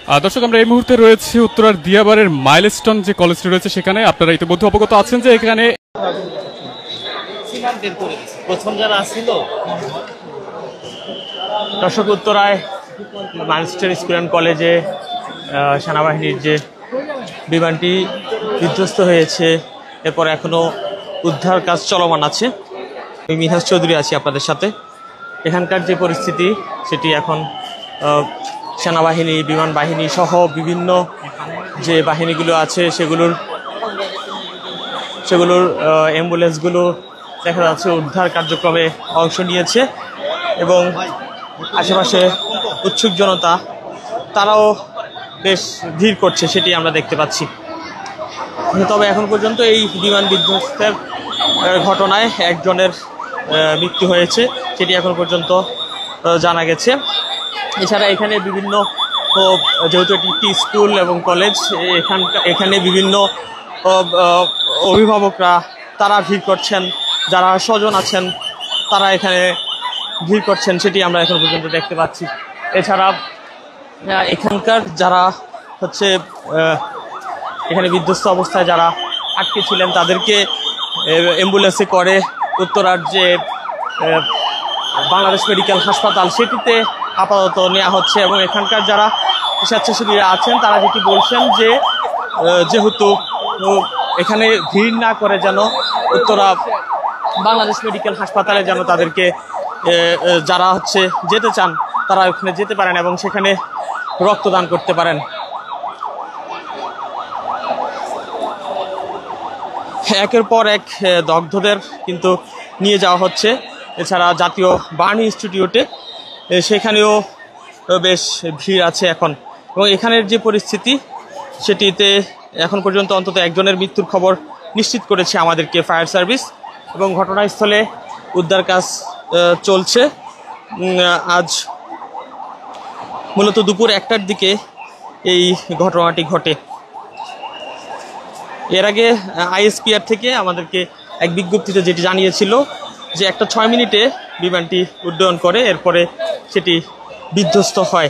দর্শক, আমরা এই মুহূর্তে রয়েছে উত্তরার দিয়াবাড়ের মাইলস্টোন যে কলেজটি রয়েছে সেখানে। আপনারা ইতিমধ্যে অবগত আছেন যে এখানে প্রথম যারা আসছিল দর্শক, উত্তরায় মাইলস্টোন স্কুল অ্যান্ড কলেজে সেনাবাহিনীর যে বিমানটি বিধ্বস্ত হয়েছে, এরপর এখনো উদ্ধার কাজ চলমান আছে। আমি মিনহাজ চৌধুরী আছি আপনাদের সাথে। এখানকার যে পরিস্থিতি সেটি এখন সেনাবাহিনী, বিমান বাহিনী সহ বিভিন্ন যে বাহিনীগুলো আছে সেগুলোর অ্যাম্বুলেন্সগুলো দেখা যাচ্ছে উদ্ধার কার্যক্রমে অংশ নিয়েছে এবং আশেপাশে উৎসুক জনতা তারাও বেশ ভিড় করছে, সেটি আমরা দেখতে পাচ্ছি। তবে এখন পর্যন্ত এই বিমান বিধ্বস্তের ঘটনায় একজনের মৃত্যু হয়েছে, সেটি এখন পর্যন্ত জানা গেছে। এছাড়া এখানে বিভিন্ন, যেহেতু এটি একটি স্কুল এবং কলেজ, এখানে বিভিন্ন অভিভাবকরা তারা ভিড় করছেন, যারা স্বজন আছেন তারা এখানে ভিড় করছেন, সেটি আমরা এখন পর্যন্ত দেখতে পাচ্ছি। এছাড়া এখানকার যারা হচ্ছে এখানে বিধ্বস্ত অবস্থায় যারা আটকে ছিলেন তাদেরকে অ্যাম্বুলেন্সে করে উত্তরার যে বাংলাদেশ মেডিকেল হাসপাতাল সেটিতে আপাতত নেওয়া হচ্ছে। এবং এখানকার যারা স্বেচ্ছাসেবীরা আছেন তারা যেটি বলছেন যে যেহেতু এখানে ভিড় না করে যেন উত্তরা বাংলাদেশ মেডিকেল হাসপাতালে যেন তাদেরকে যারা হচ্ছে যেতে চান তারা ওখানে যেতে পারেন এবং সেখানে রক্তদান করতে পারেন। একের পর এক দগ্ধদের কিন্তু নিয়ে যাওয়া হচ্ছে। এছাড়া জাতীয় বার্ন ইনস্টিটিউটে সেখানেও বেশ ভিড় আছে এখন। এবং এখানের যে পরিস্থিতি সেটিতে এখন পর্যন্ত অন্তত একজনের মৃত্যুর খবর নিশ্চিত করেছে আমাদেরকে ফায়ার সার্ভিস এবং ঘটনাস্থলে উদ্ধার কাজ চলছে। আজ মূলত দুপুর 1টার দিকে এই ঘটনাটি ঘটে। এর আগে আইএসপিআর থেকে আমাদেরকে এক বিজ্ঞপ্তিতে যেটি জানিয়েছিল যে 1টা 6 মিনিটে বিমানটি উড্ডয়ন করে, এরপরে সেটি বিধ্বস্ত হয়।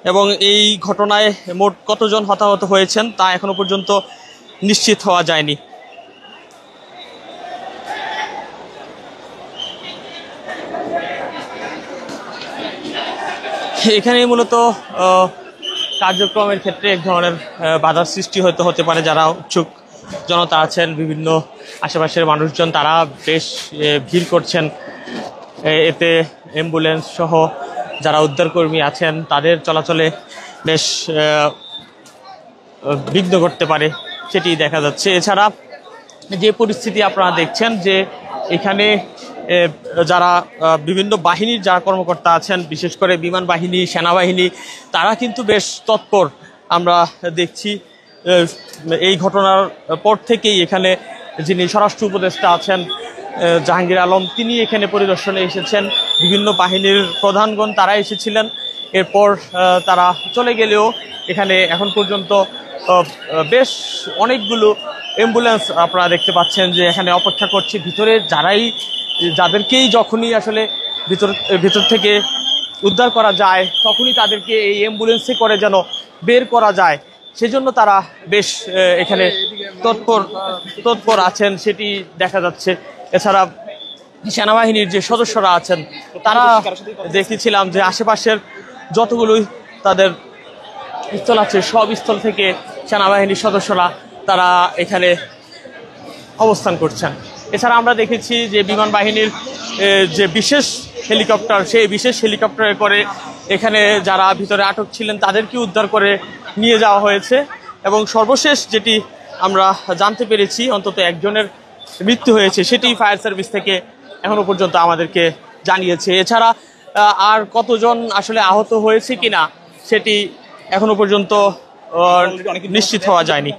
এবং এই ঘটনায় মোট কতজন হতাহত হয়েছেন তা এখনো পর্যন্ত নিশ্চিত হওয়া যায়নি। এখানে মূলত কার্যক্রমের ক্ষেত্রে এক ধরনের বাধার সৃষ্টি হতে পারে। যারা উৎসুক জনতা আছেন, বিভিন্ন আশেপাশের মানুষজন তারা বেশ ভিড় করছেন, এতে অ্যাম্বুলেন্স সহ যারা উদ্ধারকর্মী আছেন তাদের চলাচলে বেশ বিঘ্ন করতে পারে, সেটি দেখা যাচ্ছে। এছাড়া যে পরিস্থিতি আপনারা দেখছেন যে এখানে যারা বিভিন্ন বাহিনীর যারা কর্মকর্তা আছেন, বিশেষ করে বিমান বাহিনী, সেনাবাহিনী, তারা কিন্তু বেশ তৎপর আমরা দেখছি। এই ঘটনার পর থেকেই এখানে যিনি স্বরাষ্ট্র উপদেষ্টা আছেন জাহাঙ্গীর আলম, তিনি এখানে পরিদর্শনে এসেছেন। বিভিন্ন বাহিনীর প্রধানগণ তারা এসেছিলেন, এরপর তারা চলে গেলেও এখানে এখন পর্যন্ত বেশ অনেকগুলো অ্যাম্বুলেন্স আপনারা দেখতে পাচ্ছেন যে এখানে অপেক্ষা করছে। ভিতরে যাদেরকেই যখনই আসলে ভিতর থেকে উদ্ধার করা যায় তখনই তাদেরকে এই অ্যাম্বুলেন্সে করে যেন বের করা যায়, সেজন্য তারা বেশ এখানে তৎপর আছেন, সেটি দেখা যাচ্ছে। এছাড়া সেনাবাহিনীর যে সদস্যরা আছেন তারা দেখেছিলাম যে আশেপাশের যতগুলোই তাদের স্থল আছে সব স্থল থেকে সেনাবাহিনীর সদস্যরা তারা এখানে অবস্থান করছেন। এছাড়া আমরা দেখেছি যে বিমান বাহিনীর যে বিশেষ হেলিকপ্টার, সেই বিশেষ হেলিকপ্টারে করে এখানে যারা ভিতরে আটক ছিলেন তাদেরকে উদ্ধার করে নিয়ে যাওয়া হয়েছে। এবং সর্বশেষ যেটি আমরা জানতে পেরেছি অন্তত একজনের মৃত্যু হয়েছে, সেটি ফায়ার সার্ভিস থেকে এখনো পর্যন্ত আমাদেরকে জানিয়েছে। এছাড়া আর কতজন আসলে আহত হয়েছে কিনা সেটি এখনো পর্যন্ত নিশ্চিত হওয়া যায়নি।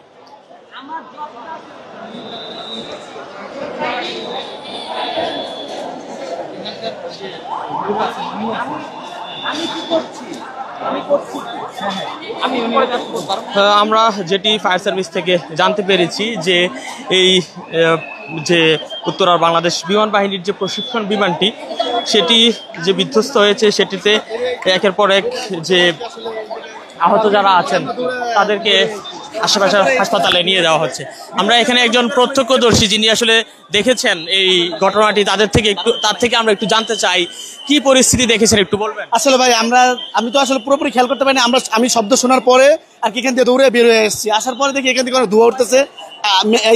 আমরা যেটি ফায়ার সার্ভিস থেকে জানতে পেরেছি যে এই যে উত্তরার বাংলাদেশ বিমান বাহিনীর যে প্রশিক্ষণ বিমানটি সেটি যে বিধ্বস্ত হয়েছে সেটিতে একের পর এক যে আহত যারা আছেন তাদেরকে আশেপাশের হাসপাতালে নিয়ে যাওয়া হচ্ছে। আমরা এখানে একজন প্রত্যক্ষদর্শী যিনি আসলে দেখেছেন এই ঘটনাটি, তার থেকে আমরা একটু জানতে চাই কি পরিস্থিতি দেখেছেন, একটু বলবেন? আসলে ভাই আমি তো আসলে পুরোপুরি খেয়াল করতে পারিনি। আমি শব্দ শোনার পরে আর কি এখান থেকে দৌড়ে বের হয়ে এসেছি। আসার পরে দেখি এখান থেকে ধোঁয়া উঠতেছে।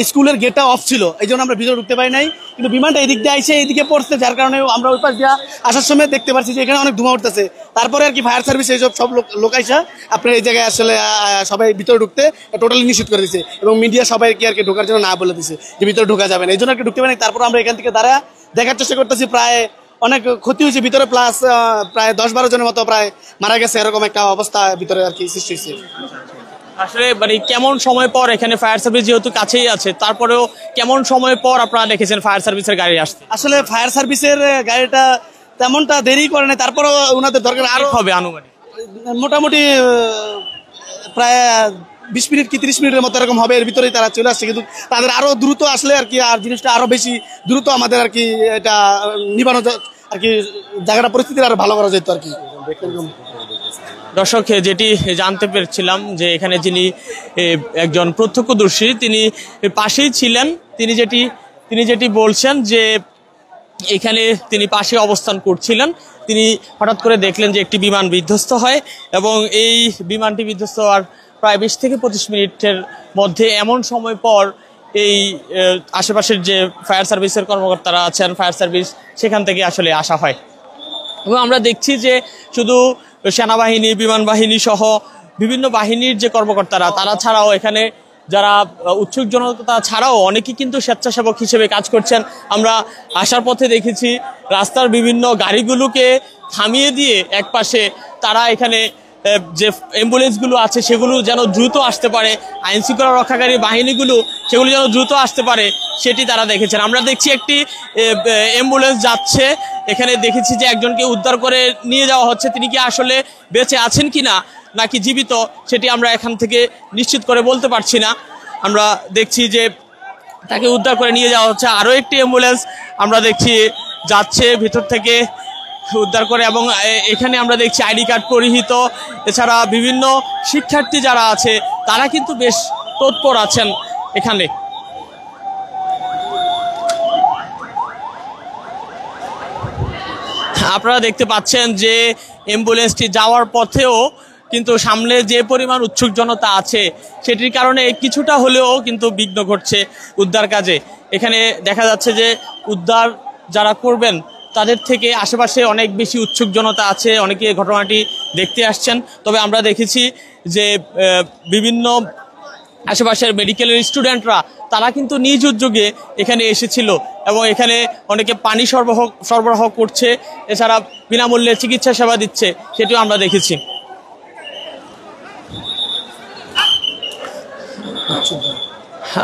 স্কুলের গেটটা অফ ছিল, এই জন্য আমরা ভিতরে ঢুকতে পারি নাই, কিন্তু বিমানটা এদিক দিয়ে আইসে এইদিকে পড়ছে, যার কারণে আমরা ওই পাশ দিয়ে আসার সময় দেখতে পাচ্ছি যে এখানে অনেক ধোঁয়া উঠতেছে। তারপরে আর কি ফায়ার সার্ভিস এইসব সব লোক আইসা আপনার এই জায়গায় আসলে সবাই ভিতরে ঢুকতে টোটালি নিষেধ করে দিচ্ছে, এবং মিডিয়া সবাইকে আর কি ঢোকার জন্য না বলে দিচ্ছে যে ভিতরে ঢোকা যাবে না, এই জন্য আর কি ঢুকতে পারি। তারপর আমরা এখান থেকে দাঁড়া দেখার চেষ্টা করতেছি, প্রায় অনেক ক্ষতি হয়েছে ভিতরে, প্লাস প্রায় 10-12 জনের মতো প্রায় মারা গেছে, এরকম একটা অবস্থা ভিতরে আর কি সৃষ্টি হয়েছে। আসলে মানে কেমন সময় পর এখানে ফায়ার সার্ভিস যেহেতু কাছেই আছে, তারপরেও কেমন সময় পর আপনারা দেখেছেন ফায়ার সার্ভিসের গাড়ি আসছে? আসলে ফায়ার সার্ভিসের গাড়িটা তেমনটা দেরি করে নাই, তারপরেও ওনাদের দরকার আরো হবে আনুমানিক মোটামুটি প্রায় 20 মিনিট কি 30 মিনিটের মতো এরকম হবে, এর ভিতরেই তারা চলে আসছে। কিন্তু তাদের আরো দ্রুত আসলে আর কি, আর জিনিসটা আরো বেশি দ্রুত আমাদের আর কি এটা নিবানো আর কি, জায়গাটা পরিস্থিতি আরো ভালো করা যেত আর কি। দর্শক, যেটি জানতে পেরেছিলাম যে এখানে যিনি একজন প্রত্যক্ষদর্শী তিনি পাশেই ছিলেন, তিনি যেটি বলছেন যে এখানে তিনি পাশে অবস্থান করছিলেন, তিনি হঠাৎ করে দেখলেন যে একটি বিমান বিধ্বস্ত হয়, এবং এই বিমানটি বিধ্বস্ত হওয়ার প্রায় 20 থেকে 25 মিনিটের মধ্যে এমন সময় পর এই আশেপাশের যে ফায়ার সার্ভিসের কর্মকর্তারা আছেন, ফায়ার সার্ভিস সেখান থেকে আসলে আসা হয়। এবং আমরা দেখছি যে শুধু সেনাবাহিনী, বিমান বাহিনী সহ বিভিন্ন বাহিনীর যে কর্মকর্তারা তারা ছাড়াও এখানে যারা উৎসুক জনতা ছাড়াও অনেকেই কিন্তু স্বেচ্ছাসেবক হিসেবে কাজ করছেন। আমরা আসার পথে দেখেছি রাস্তার বিভিন্ন গাড়িগুলোকে থামিয়ে দিয়ে একপাশে তারা এখানে যে অ্যাম্বুলেন্সগুলো আছে সেগুলো যেন দ্রুত আসতে পারে, আইন শৃঙ্খলা রক্ষাকারী বাহিনীগুলো সেগুলো যেন দ্রুত আসতে পারে সেটি তারা দেখেছেন। আমরা দেখছি একটি অ্যাম্বুলেন্স যাচ্ছে, এখানে দেখেছি যে একজনকে উদ্ধার করে নিয়ে যাওয়া হচ্ছে। তিনি কি আসলে বেঁচে আছেন কিনা নাকি জীবিত সেটি আমরা এখান থেকে নিশ্চিত করে বলতে পারছি না। আমরা দেখছি যে তাকে উদ্ধার করে নিয়ে যাওয়া হচ্ছে। আরও একটি অ্যাম্বুলেন্স আমরা দেখছি যাচ্ছে ভিতর থেকে উদ্ধার করে, এবং এখানে আমরা দেখছি আইডি কার্ড পরিহিত, এছাড়া বিভিন্ন শিক্ষার্থী যারা আছে তারা কিন্তু বেশ তৎপর আছেন এখানে। আপনারা দেখতে পাচ্ছেন যে অ্যাম্বুলেন্সটি যাওয়ার পথেও কিন্তু সামনে যে পরিমাণ উৎসুক জনতা আছে সেটির কারণে কিছুটা হলেও কিন্তু বিঘ্ন ঘটছে উদ্ধার কাজে। এখানে দেখা যাচ্ছে যে উদ্ধার যারা করবেন তাদের থেকে আশেপাশে অনেক বেশি উৎসুক জনতা আছে, অনেকে ঘটনাটি দেখতে আসছেন। তবে আমরা দেখেছি যে বিভিন্ন আশেপাশের মেডিকেলের স্টুডেন্টরা তারা কিন্তু নিজ উদ্যোগে এখানে এসেছিল, এবং এখানে অনেকে পানি সরবরাহ করছে, এছাড়া বিনামূল্যে চিকিৎসা সেবা দিচ্ছে, সেটিও আমরা দেখেছি।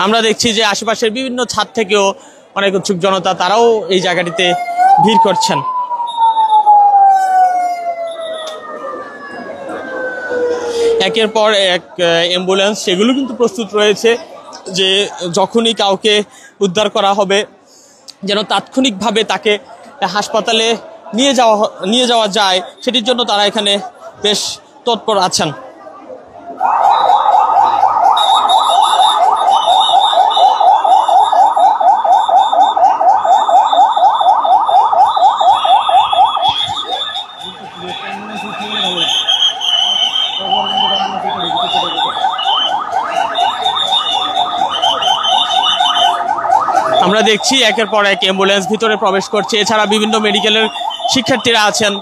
আমরা দেখছি যে আশেপাশের বিভিন্ন ছাদ থেকেও অনেক উৎসুক জনতা তারাও এই জায়গাটিতে ভিড় করছেন। একের পর এক অ্যাম্বুলেন্স সেগুলো কিন্তু প্রস্তুত রয়েছে যে যখনই কাউকে উদ্ধার করা হবে যেন তাৎক্ষণিকভাবে তাকে হাসপাতালে নিয়ে যাওয়া যায়, সেটির জন্য তারা এখানে বেশ তৎপর আছেন। আমরা দেখছি একের পর এক অ্যাম্বুলেন্স ভিতরে প্রবেশ করছে, এছাড়া বিভিন্ন মেডিকেলের শিক্ষার্থীরা আছেন।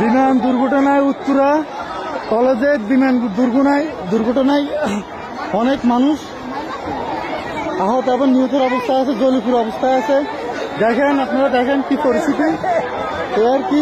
বিমান দুর্ঘটনায় উত্তরা কলেজের বিমান দুর্ঘটনায় অনেক মানুষ আহত এবং নিহতের অবস্থায় আছে, জলিপুর অবস্থায় আছে। দেখেন, আপনারা দেখেন কি পরিস্থিতি, এ আর কি।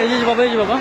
এই যে বাবা, এই যে বাবা।